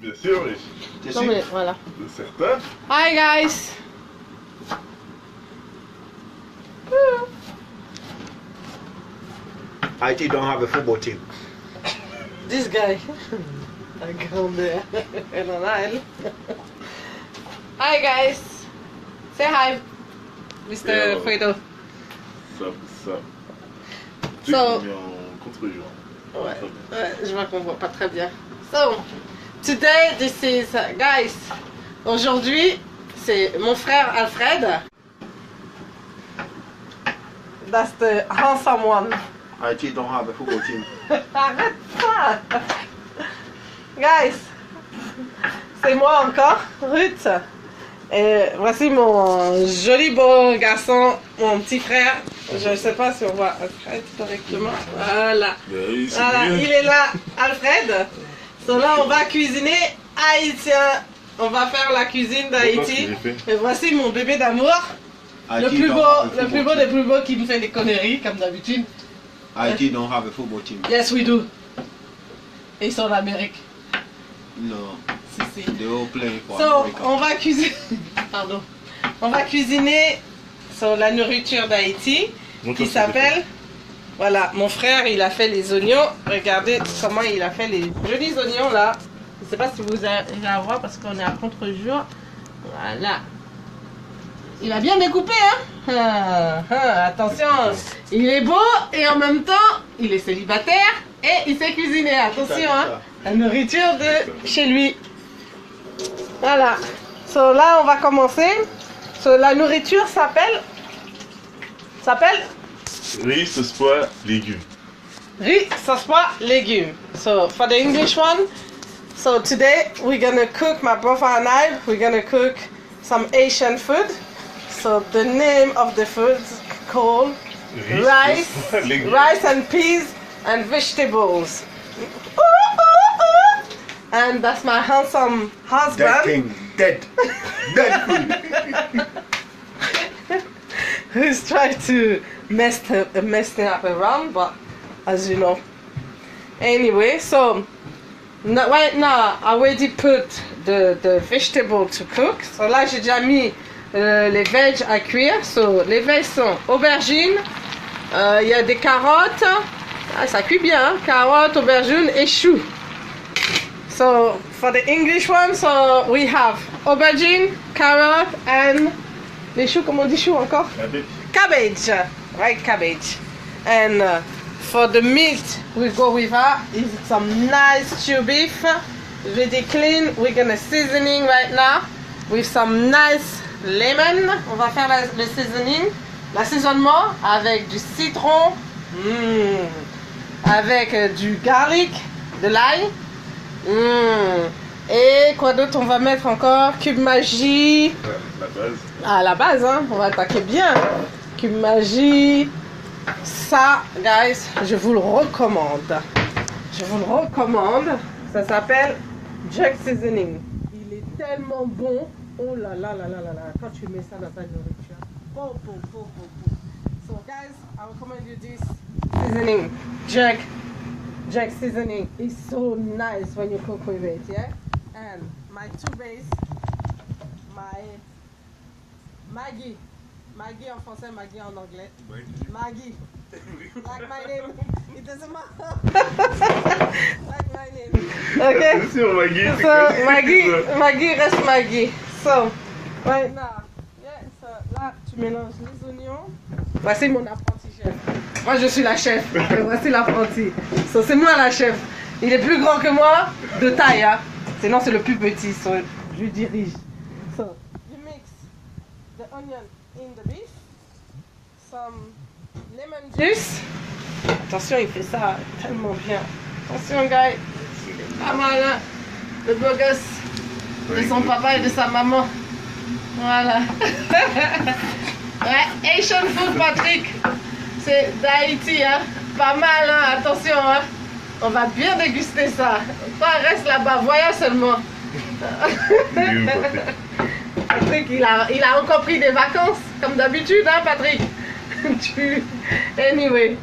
Bien sûr, oui. T'es Non sûr? mais voilà. C'est certain. Hi guys. Haiti don't have a football team. This guy. La grandeur. Elle en a elle. Hi guys. Say hi, Mr. Yeah. Fredo. Ça. Tu So- mis en contre-jour. Ouais, je vois qu'on voit pas très bien. So, today this is, guys, aujourd'hui, c'est mon frère Alfred. That's the handsome one. Haiti don't have a football team. Arrête ça. Guys, c'est moi encore, Ruth. Et voici mon joli beau garçon, mon petit frère. Je ne sais pas si on voit Alfred correctement. Voilà. Mais c'est Voilà, bien. il est là, Alfred. So là, on va cuisiner haïtien. On va faire la cuisine d'Haïti. Et voici mon bébé d'amour. Le Haiti plus don't beau, have a le football plus beau team. des plus beaux qui me fait des conneries, comme d'habitude. Haiti don't have a football team. Yes, we do. Et ils sont en Amérique. No, Si, si. they all play for So, America. on va cuisiner. Pardon. On va cuisiner sur la nourriture d'Haïti qui s'appelle. Voilà, mon frère il a fait les oignons. Regardez comment il a fait les jolis oignons là. Je ne sais pas si vous allez à voir parce qu'on est à contre-jour. Voilà. Il a bien découpé, hein. Attention, il est beau et en même temps, il est célibataire et il sait cuisiner. Attention, hein. La nourriture de chez lui. Voilà. So là, on va commencer. So, la nourriture s'appelle Riz, sauce pois, légumes. riz, sauce pois, légumes. So for the English one, so today we're gonna cook, my brother and I, we're gonna cook some Asian food. So the name of the food is called rice, sauce pois, légumes. rice and peas and vegetables. And that's my handsome Dead husband thing, dead. Dead food. who's trying to mess things up around, but as you know. Anyway, so right now I already put the vegetable to cook. So là j'ai déjà mis les veg à cuire. So les veg sont aubergines, il y a des carottes, ah, ça cuit bien, hein? Carottes, aubergines et choux. So for the English one, so we have aubergine, carrot and les choux, comment on dit choux encore? Cabbage, right, cabbage. And for the meat, we go with her is some nice stew beef, really clean. We're gonna seasoning right now with some nice lemon. On va faire le seasoning, l'assaisonnement avec du citron, avec du garlic, de l'ail. Et quoi d'autre on va mettre encore? Cube magie. La base. À la base, hein, on va attaquer bien. Cube magie. Ça, guys, je vous le recommande. Je vous le recommande. Ça s'appelle Jack Seasoning. Il est tellement bon. Oh là là là là là là. Quand tu mets ça dans ta nourriture. Bon. So, guys, I recommend you this seasoning. Jack seasoning is so nice when you cook with it, yeah? And my two base, my Maggie. Maggie en français, Maggie en anglais. Maggie. Like my name. It doesn't matter. Like my name. Okay? Bien sûr, Maggie. c'est So, quoi, Maggie reste Maggie. So, right now. Yeah, so là, tu mélanges les oignons. Voici mon apprenti chef. Moi, je suis la chef. Et voici l'apprenti. So, c'est moi la chef. Il est plus grand que moi, de taille, hein. Sinon, c'est le plus petit. So, je lui dirige. So, you mix the onion in the beef. Some lemon juice. Attention, il fait ça tellement bien. Attention, guys. Il est pas mal, hein. Le beau gosse de son papa et de sa maman. Voilà. Ouais, Asian food, Patrick. C'est d'Haïti, hein. Pas mal, hein. Attention, hein. On va bien déguster ça. Toi, reste là-bas, voyons seulement. Légumes, Patrick, il a encore pris des vacances, comme d'habitude, hein, Patrick. Anyway.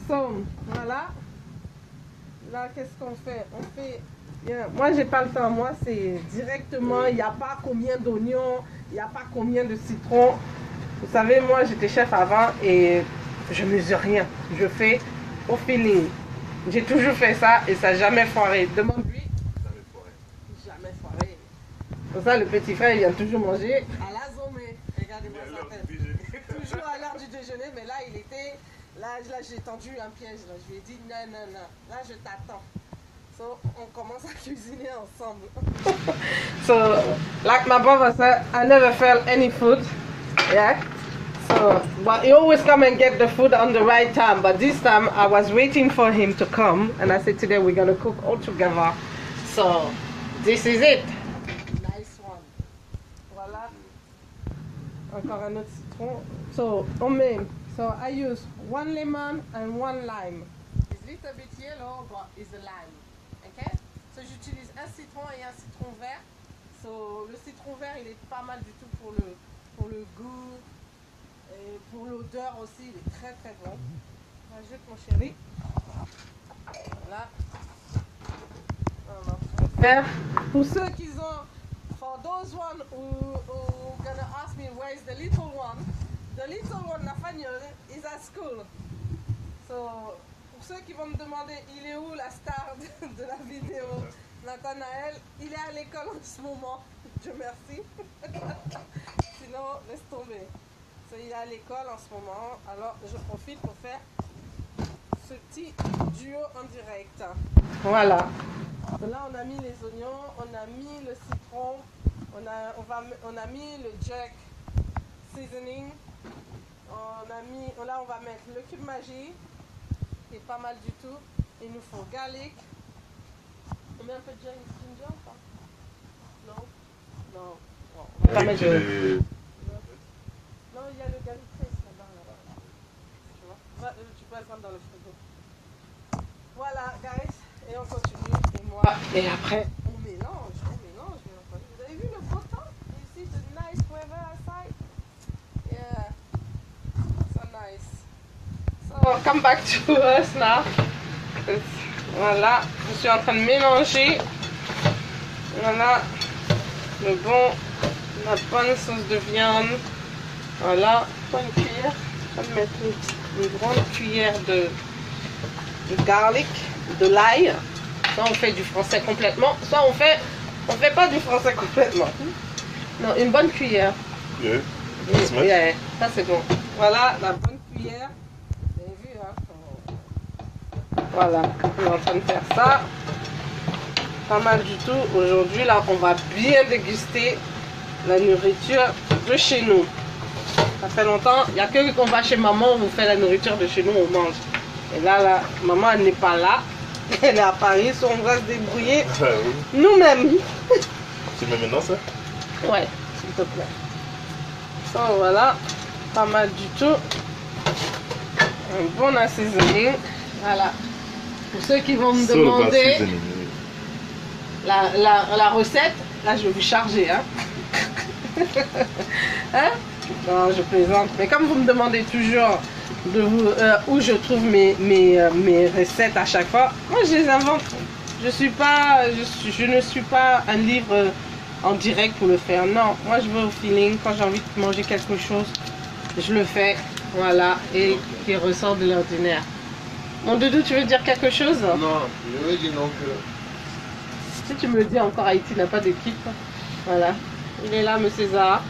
So, voilà. Là, qu'est-ce qu'on fait? On fait Bien. Moi, j'ai pas le temps. Moi, c'est directement, il n'y a pas combien d'oignons, il n'y a pas combien de citrons. Vous savez, moi, j'étais chef avant et je mesure rien. Je fais au feeling. J'ai toujours fait ça et ça n'a jamais foiré. Demande-lui. Jamais foiré. Pour ça, le petit frère, il vient toujours manger à la zombie. Regardez-moi sa tête. Toujours à l'heure du déjeuner, mais là, il était... Là j'ai tendu un piège. Là. Je lui ai dit, non, non, non. Là, je t'attends. So, on commence à cuisiner ensemble. So, like my brother said, I never felt any food. Yeah. So, but he always come and get the food on the right time. But this time, I was waiting for him to come. And I said, today we're going to cook all together. So, this is it. Nice one. Voilà. Encore un autre citron. So, on met, so I use 1 lemon and 1 lime. It's a little bit yellow, but it's a lime. Okay? So, j'utilise un citron et un citron vert. So, le citron vert, il est pas mal du tout pour le goût. Et pour l'odeur aussi, il est très très bon. Rajoute mon chéri. Voilà. Pour ceux qui ont, for those one who gonna ask me where is the little one Nathaniel is at school. So, pour ceux qui vont me demander il est où la star de la vidéo, Nathanaël, il est à l'école en ce moment. Dieu merci. Sinon, laisse tomber. So, il est à l'école en ce moment, alors je profite pour faire ce petit duo en direct. Voilà. Là, on a mis les oignons, on a mis le citron, on a mis le jack seasoning. Là, on va mettre le cube magie, qui est pas mal du tout. Il nous faut garlic. On met un peu de ginger ou pas? Non? Non. Bon, on va pas mettre de... Non, il y a le garlic paste là-bas. Tu vois? Tu peux le prendre dans le frigo. Voilà, guys. Et on continue. Et moi. Et après, on mélange. Vous avez vu le beau temps? You see the nice weather outside? Yeah. So nice. So, come back to us now. Voilà. Je suis en train de mélanger. Voilà. La bonne sauce de viande. Voilà. Une cuillère. Je vais mettre une grande cuillère de garlic, de l'ail. Soit on fait du français complètement, soit on fait pas du français complètement. Non, une bonne cuillère. Yeah. Yeah, ça c'est bon. Voilà, la bonne cuillère. Vous avez vu, hein? Voilà, on est en train de faire ça. Pas mal du tout. Aujourd'hui, là, on va bien déguster la nourriture de chez nous. Ça fait longtemps, il n'y a que quand on va chez maman, on vous fait la nourriture de chez nous, on mange. Et là, maman, elle n'est pas là. Elle est à Paris, so on va se débrouiller nous-mêmes. Tu mets maintenant ça? Ouais, s'il te plaît. Ça, voilà, pas mal du tout. Un bon assaisonning. Voilà. Pour ceux qui vont me demander la recette, là, je vais vous charger. Hein? Hein? Non, je plaisante. Mais comme vous me demandez toujours où je trouve mes recettes à chaque fois, moi je les invente. Je ne suis pas un livre en direct pour le faire. Non, moi je vais au feeling. Quand j'ai envie de manger quelque chose, je le fais. Voilà, et qui ressort de l'ordinaire. Mon doudou, tu veux dire quelque chose? Non, je veux dire non que... Si tu me dis encore, Haïti n'a pas d'équipe. Voilà, il est là, monsieur Zahra.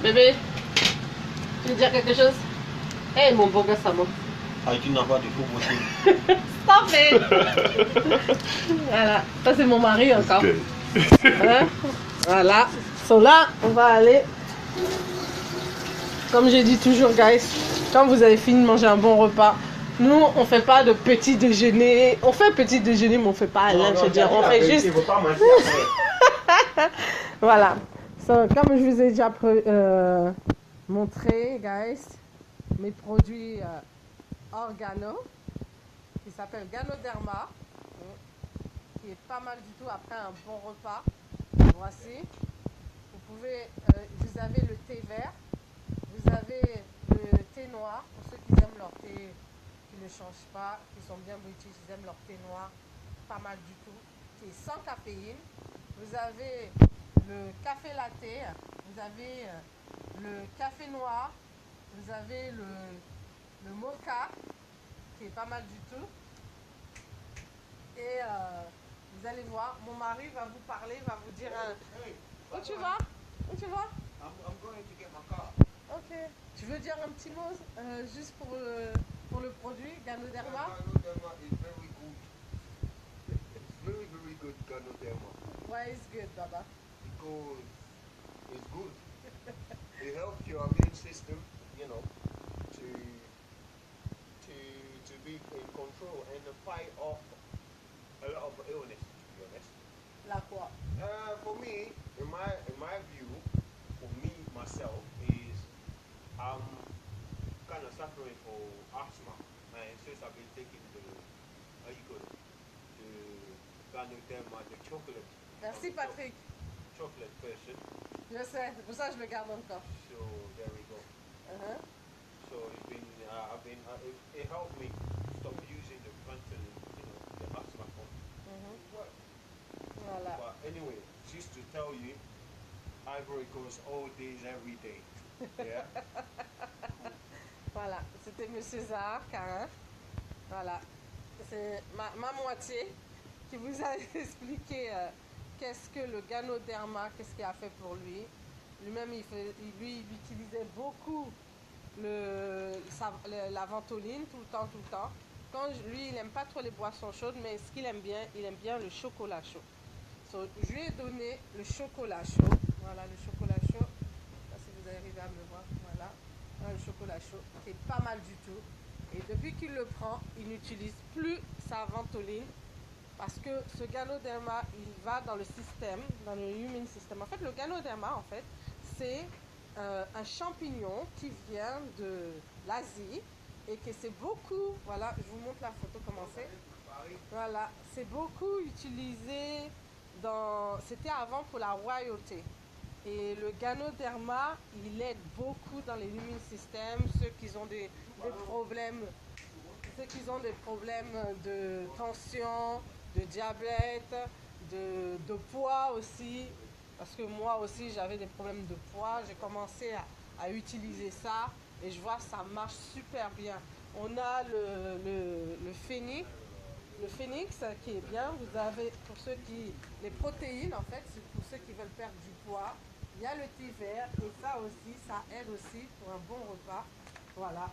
Bébé, tu veux dire quelque chose? Hey, mon beau gosse à moi. Haïti n'a pas de football. Stop it! Voilà, ça c'est mon mari encore. Hein? Voilà, so là, on va aller. Comme j'ai dit toujours, guys, quand vous avez fini de manger un bon repas, nous, on fait pas de petit déjeuner. On fait petit déjeuner, mais on fait pas lunch. On fait juste. Voilà. So, comme je vous ai déjà montré, guys, mes produits organo, qui s'appelle Ganoderma, qui est pas mal du tout après un bon repas. Voici. Vous avez le thé vert, vous avez le thé noir, pour ceux qui aiment leur thé, qui ne changent pas, qui sont bien british, ils aiment leur thé noir, pas mal du tout. qui est sans caféine. Vous avez le café latte, vous avez le café noir, vous avez le mocha, qui est pas mal du tout. Et vous allez voir, mon mari va vous parler, va vous dire Hey, où tu vas? Où tu vas? I'm going to get my car. Ok. Tu veux dire un petit mot juste pour le produit Ganoderma? Ganoderma is very good. It's very, very good, Ganoderma. Why is good, Baba? Because it's good. It helps your immune system, you know, to be in control and to fight off a lot of illness, to be honest. La quoi? For me, in my view, for me myself, is I'm kind of suffering for asthma, and since I've been taking the how you call it, the Ganoderma, the chocolate. Merci, Patrick. Chocolate version. Je sais, c'est pour ça que je le garde encore. So there we go. Uh-huh. So it's been, it helped me stop using the Fentanyl, you know, the asthma pump. What? Voilà. But anyway, just to tell you, Ivory Coast all days, every day. Yeah. Voilà, c'était Monsieur Zahar Karin. Voilà, c'est ma moitié qui vous a expliqué qu'est-ce que le Ganoderma, qu'est-ce qu'il a fait pour lui. Lui-même, il utilisait beaucoup la ventoline tout le temps. Lui, il n'aime pas trop les boissons chaudes, mais ce qu'il aime bien, il aime bien le chocolat chaud. So, je lui ai donné le chocolat chaud. Voilà, le chocolat chaud. Je sais pas si vous arrivez à me voir. Voilà. Voilà le chocolat chaud, qui est pas mal du tout. Et depuis qu'il le prend, il n'utilise plus sa ventoline parce que ce Ganoderma, il va dans le système, dans le human system. En fait, le Ganoderma, en fait, c'est un champignon qui vient de l'Asie et que c'est beaucoup, voilà, je vous montre la photo comment c'est. Voilà, c'est beaucoup utilisé c'était avant pour la royauté. Et le Ganoderma, il aide beaucoup dans les immune system, ceux qui ont des problèmes de tension, de diabète, de poids aussi. Parce que moi aussi, j'avais des problèmes de poids. J'ai commencé à utiliser ça et je vois que ça marche super bien. On a le phénix. Le phénix qui est bien, vous avez les protéines en fait, c'est pour ceux qui veulent perdre du poids. Il y a le thé vert et ça aussi, ça aide aussi pour un bon repas. Voilà.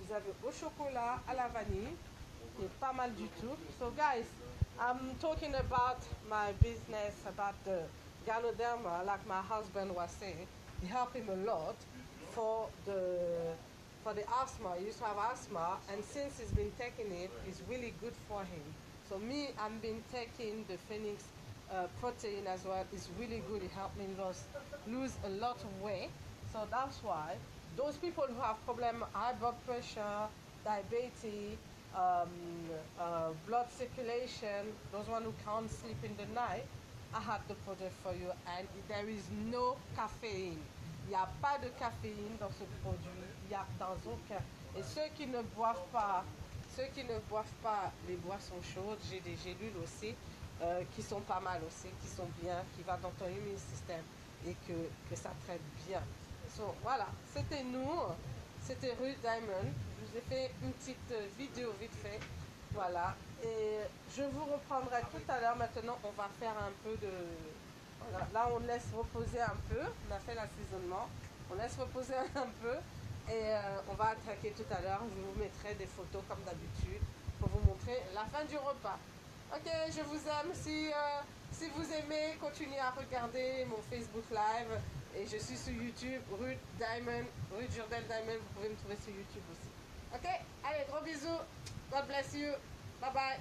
Vous avez au chocolat, à la vanille, qui est pas mal du tout. So guys, I'm talking about my business, about the Ganoderma, like my husband was saying. It helped him a lot for the asthma. He used to have asthma, and since he's been taking it, it's really good for him. So me, I've been taking the Phoenix protein as well. It's really good. It helped me lose a lot of weight. So that's why those people who have problem, high blood pressure, diabetes, blood circulation, those one who can't sleep in the night, I have the product for you, and there is no caffeine. Il n'y a pas de caféine dans ce produit, il n'y a dans aucun. Et ceux qui ne boivent pas les boissons chaudes, j'ai des gélules aussi qui sont pas mal aussi, qui sont bien, qui vont dans ton immune system et que ça traite bien. So, voilà, c'était nous, c'était Ruth Diamond. Je vous ai fait une petite vidéo vite fait. Voilà, et je vous reprendrai tout à l'heure. Maintenant, on va faire un peu de... Voilà. Là, on laisse reposer un peu. On a fait l'assaisonnement. On laisse reposer un peu. Et on va attaquer tout à l'heure. Je vous mettrai des photos comme d'habitude pour vous montrer la fin du repas. Ok, je vous aime. Si vous aimez, continuez à regarder mon Facebook Live. Et je suis sur YouTube, Ruth Diamond, Ruth Jourdain Diamond. Vous pouvez me trouver sur YouTube aussi. Ok, allez, gros bisous. God bless you. Bye bye.